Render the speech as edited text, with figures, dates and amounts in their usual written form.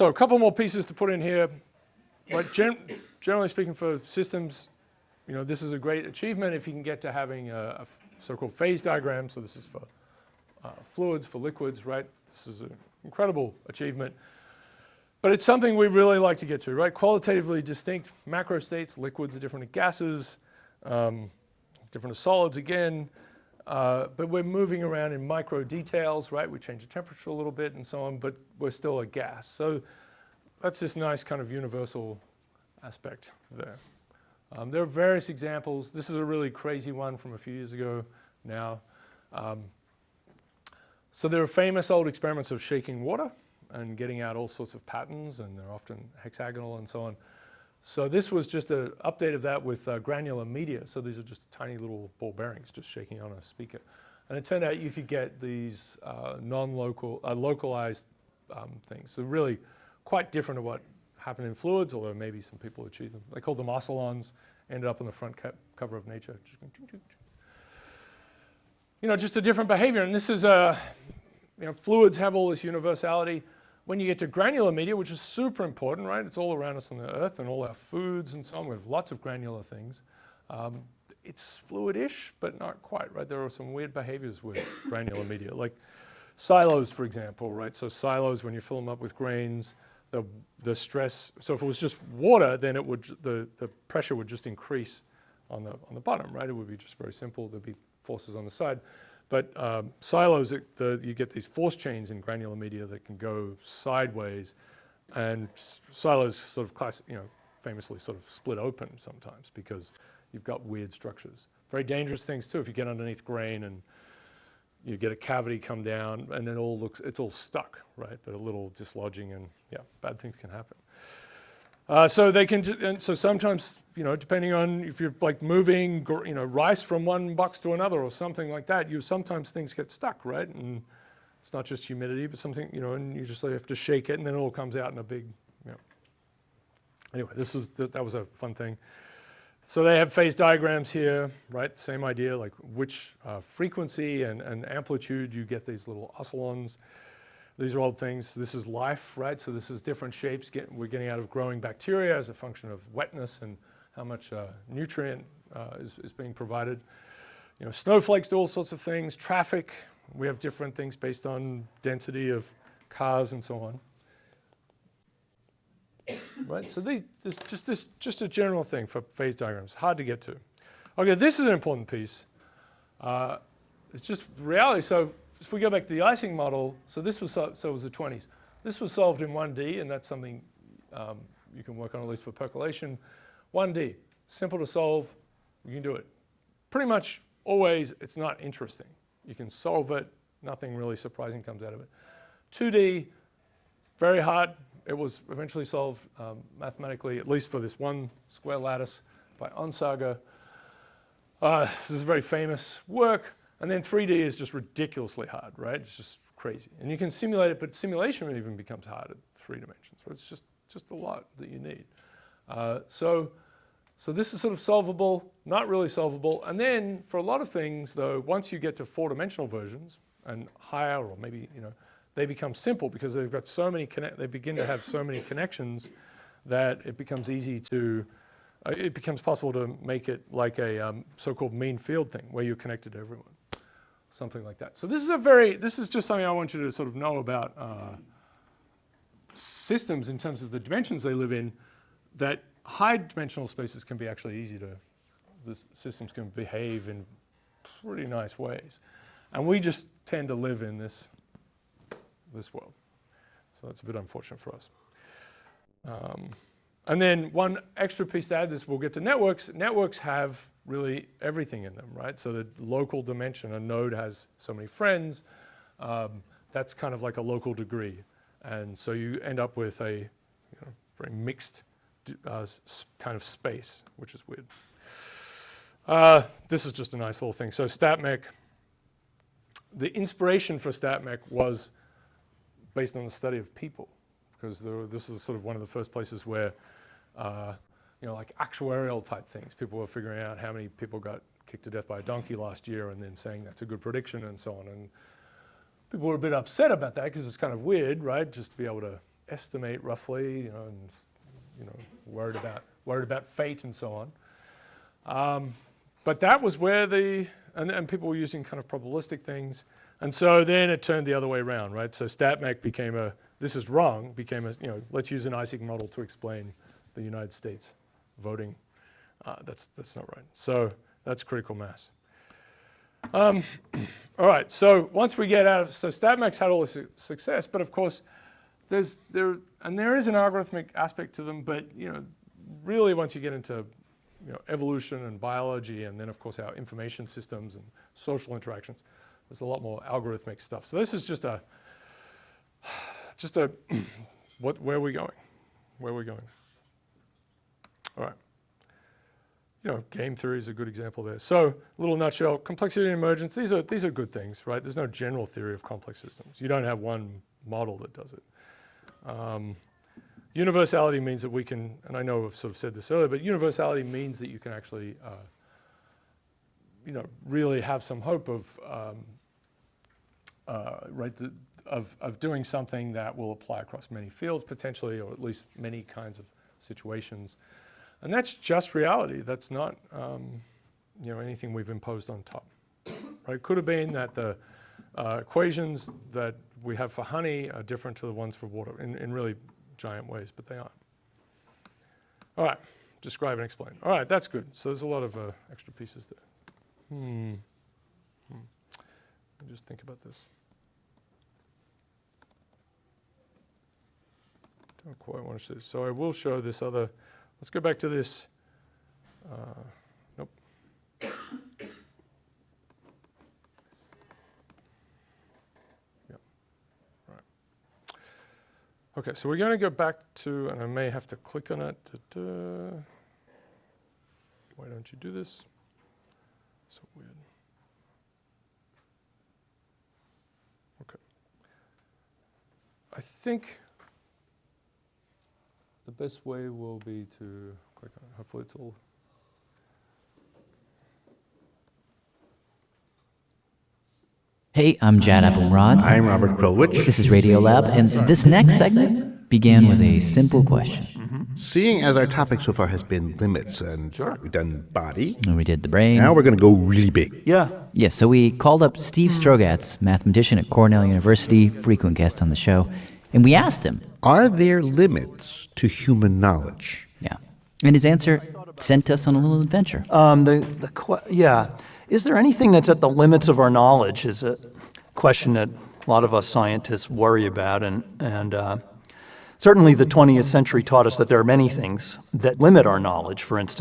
So a couple more pieces to put in here. But generally speaking, for systems, this is a great achievement if you can get to having a so-called phase diagram. So this is for fluids, for liquids, right? This is an incredible achievement. But it's something we really like to get to, right? Qualitatively distinct macro states, liquids are different than gases, different than solids again. But we're moving around in micro details, right? We change the temperature a little bit and so on, but we're still a gas. So that's this nice kind of universal aspect there. There are various examples. This is a really crazy one from a few years ago now. So there are famous old experiments of shaking water and getting out all sorts of patterns, and they're often hexagonal and so on. So this was just an update of that with granular media. So these are just tiny little ball bearings just shaking on a speaker. And it turned out you could get these localized things. So really quite different to what happened in fluids, although maybe some people achieved them. They called them oscillons, ended up on the front cover of Nature. Just a different behavior. And this is fluids have all this universality. When you get to granular media, which is super important, right? It's all around us on the Earth and all our foods and so on. We have lots of granular things. It's fluid-ish, but not quite, right? There are some weird behaviors with granular media, like silos, for example, right? So silos, when you fill them up with grains, the stress. So if it was just water, then it would the pressure would just increase on the bottom, right? It would be just very simple. There'd be forces on the side. But silos, you get these force chains in granular media that can go sideways, and silos sort of famously sort of split open sometimes because you've got weird structures. Very dangerous things too if you get underneath grain and you get a cavity come down and then it's all stuck, right? But a little dislodging and bad things can happen. So they can, and so sometimes, depending on if you're like moving, rice from one box to another or something like that, sometimes things get stuck, right? And it's not just humidity, but something, and you just have to shake it and then it all comes out in a big, Anyway, that was a fun thing. So they have phase diagrams here, right? Same idea, like which frequency and amplitude you get these little oscillons. These are all things. This is life, right? So this is different shapes we're getting out of growing bacteria as a function of wetness and how much nutrient is being provided. Snowflakes do all sorts of things. Traffic, we have different things based on density of cars and so on. Right? So just a general thing for phase diagrams. Hard to get to. Okay, this is an important piece. It's just reality. So if we go back to the icing model, so this was so it was the 20s. This was solved in 1D, and that's something you can work on at least for percolation. 1D, simple to solve. You can do it. Pretty much always, it's not interesting. You can solve it. Nothing really surprising comes out of it. 2D, very hard. It was eventually solved mathematically, at least for this one square lattice by Onsager. This is very famous work. And then 3D is just ridiculously hard, right? It's just crazy. And you can simulate it, but simulation even becomes hard at 3 dimensions. So it's just a lot that you need. So this is sort of solvable, not really solvable. And then for a lot of things, though, once you get to 4-dimensional versions and higher, or maybe, they become simple because they've got so many they begin to have so many connections that it becomes easy to, it becomes possible to make it like a so-called mean field thing where you're connected to everyone. Something like that. So this is just something I want you to sort of know about systems in terms of the dimensions they live in, that high dimensional spaces can be actually easy to, the systems can behave in pretty nice ways. And we just tend to live in this world. So that's a bit unfortunate for us. And then one extra piece to add this, we'll get to networks. Networks have really everything in them, right? So the local dimension, a node has so many friends, that's kind of like a local degree. And so you end up with a very mixed kind of space, which is weird. This is just a nice little thing. So StatMech, the inspiration for StatMech was based on the study of people, because this is sort of one of the first places where like actuarial type things. People were figuring out how many people got kicked to death by a donkey last year and then saying that's a good prediction and so on. And people were a bit upset about that because it's kind of weird, right? Just to be able to estimate roughly, and worried about fate and so on. But that was where and people were using kind of probabilistic things, and so then it turned the other way around, right? So StatMech became this is wrong, became let's use an Isaac model to explain the United States voting. That's not right. So that's critical mass. All right, so once we get out of, so StatMech's had all this success, but of course there is an algorithmic aspect to them, but really once you get into evolution and biology, and then of course our information systems and social interactions, there's a lot more algorithmic stuff. So this is just a where are we going? Where are we going? All right. Game theory is a good example there. So, a little nutshell, complexity and emergence, these are good things, right? There's no general theory of complex systems. You don't have one model that does it. Universality means that we can, and I know I've sort of said this earlier, but universality means that you can actually, really have some hope of doing something that will apply across many fields potentially, or at least many kinds of situations. And that's just reality. That's not, anything we've imposed on top. Right? It could have been that the equations that we have for honey are different to the ones for water in really giant ways, but they aren't. All right, describe and explain. All right, that's good. So there's a lot of extra pieces there. Let me just think about this. Don't quite want to show this. So I will show this other. Let's go back to this. Nope. Yeah. All right. Okay, so we're going to go back to, and I may have to click on it. Why don't you do this? So weird. Okay. I think the best way will be to click on it. Hopefully it's all. Hey, I'm Jad Abumrad. I'm Robert Krulwich. This is Radiolab, and this next segment began with a simple question. Seeing as our topic so far has been limits, and we've done body, And we did the brain. now we're going to go really big. Yeah. Yeah, so we called up Steve Strogatz, mathematician at Cornell University, frequent guest on the show, and we asked him. Are there limits to human knowledge? Yeah. And his answer sent us on a little adventure. Is there anything that's at the limits of our knowledge is a question that a lot of us scientists worry about. And certainly the 20th century taught us that there are many things that limit our knowledge. For instance,